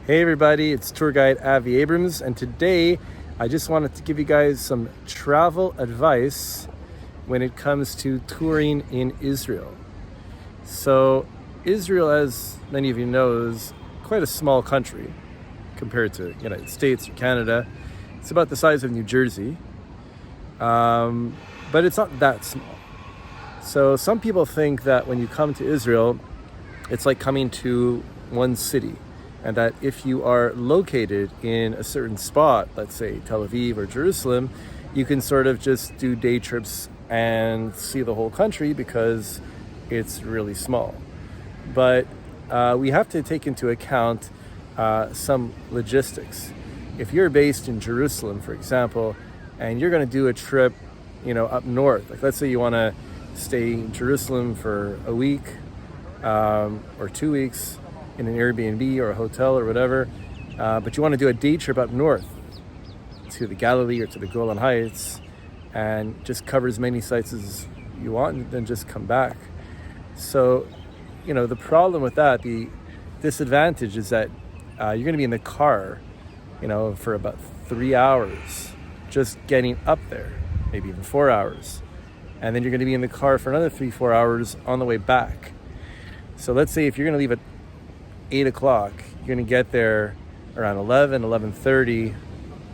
Hey everybody, it's tour guide Avi Abrams, and today I just wanted to give you guys some travel advice when it comes to touring in Israel. So Israel, as many of you know, is quite a small country compared to United States or Canada. It's about the size of New Jersey, but it's not that small. So some people think that when you come to Israel, it's like coming to one city, and that if you are located in a certain spot, let's say Tel Aviv or Jerusalem, you can sort of just do day trips and see the whole country because it's really small. But we have to take into account some logistics. If you're based in Jerusalem, for example, and you're going to do a trip, up north, like let's say you want to stay in Jerusalem for a week or 2 weeks in an Airbnb or a hotel or whatever, but you want to do a day trip up north to the Galilee or to the Golan Heights and just cover as many sites as you want and then just come back. So, the problem with that, the disadvantage is that you're going to be in the car, for about 3 hours just getting up there, maybe even 4 hours. And then you're going to be in the car for another 3-4 hours on the way back. So let's say if you're going to leave at 8 o'clock, you're going to get there around 11:30,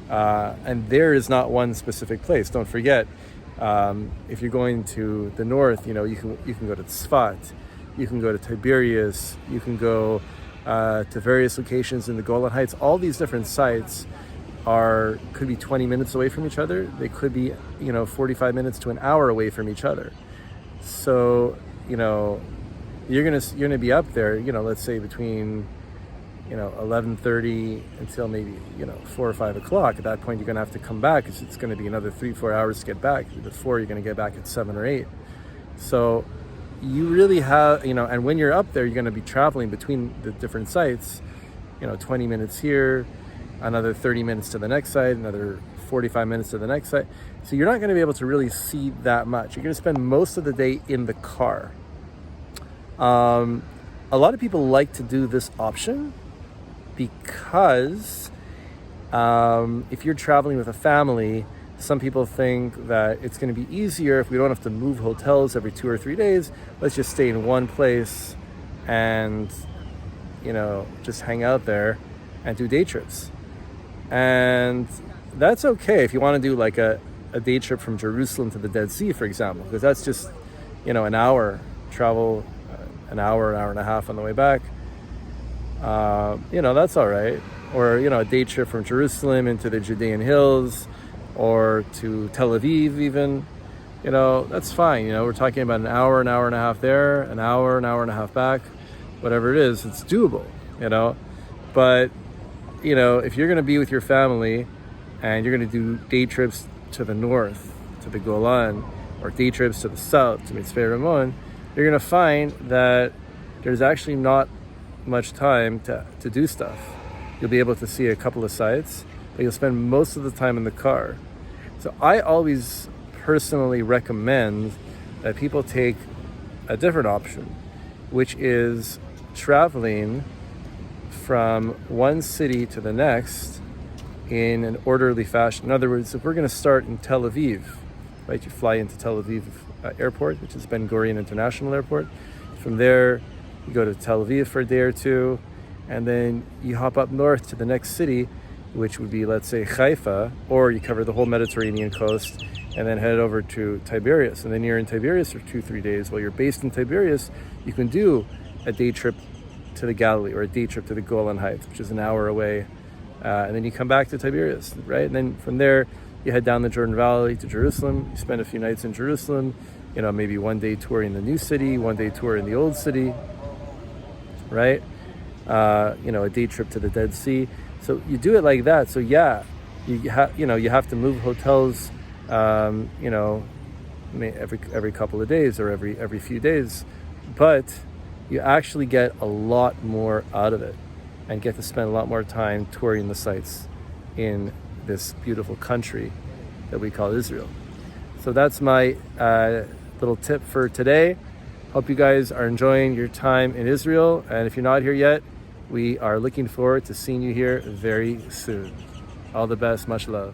and there is not one specific place. Don't forget, if you're going to the north, you can go to Tzfat, you can go to Tiberias, you can go to various locations in the Golan Heights. All these different sites could be 20 minutes away from each other. They could be 45 minutes to an hour away from each other. So you're gonna be up there, let's say between 11:30 until maybe 4 or 5 o'clock. At that point, you're gonna have to come back because it's gonna be another 3-4 hours to get back. Before you're gonna get back at 7 or 8. So you really have, and when you're up there, you're gonna be traveling between the different sites. 20 minutes here, another 30 minutes to the next site, another 45 minutes to the next site. So you're not gonna be able to really see that much. You're gonna spend most of the day in the car. A lot of people like to do this option because if you're traveling with a family, some people think that it's going to be easier if we don't have to move hotels every 2 or 3 days. Let's just stay in one place and just hang out there and do day trips. And that's okay if you want to do like a day trip from Jerusalem to the Dead Sea, for example, because that's just an hour travel, an hour and a half on the way back. That's all right. Or, a day trip from Jerusalem into the Judean hills or to Tel Aviv even, that's fine. We're talking about an hour and a half there, an hour and a half back, whatever it is, it's doable, But, if you're going to be with your family and you're going to do day trips to the north, to the Golan, or day trips to the south, to Mitzveh Ramon, you're going to find that there's actually not much time to do stuff. You'll be able to see a couple of sites, but you'll spend most of the time in the car. So I always personally recommend that people take a different option, which is traveling from one city to the next in an orderly fashion. In other words, if we're going to start in Tel Aviv, right? You fly into Tel Aviv airport, which is Ben Gurion International Airport. From there, you go to Tel Aviv for a day or two, and then you hop up north to the next city, which would be, let's say, Haifa, or you cover the whole Mediterranean coast and then head over to Tiberias. And then you're in Tiberias for 2-3 days. While you're based in Tiberias, you can do a day trip to the Galilee or a day trip to the Golan Heights, which is an hour away. And then you come back to Tiberias, right? And then from there, you head down the Jordan Valley to Jerusalem. You spend a few nights in Jerusalem, maybe one day tour in the new city, one day tour in the old city, right? A day trip to the Dead Sea. So you do it like that. So yeah, you have to move hotels, every couple of days or every few days, but you actually get a lot more out of it and get to spend a lot more time touring the sites in this beautiful country that we call Israel. So that's my little tip for today. Hope you guys are enjoying your time in Israel. And if you're not here yet, We are looking forward to seeing you here very soon. All the best. Much love.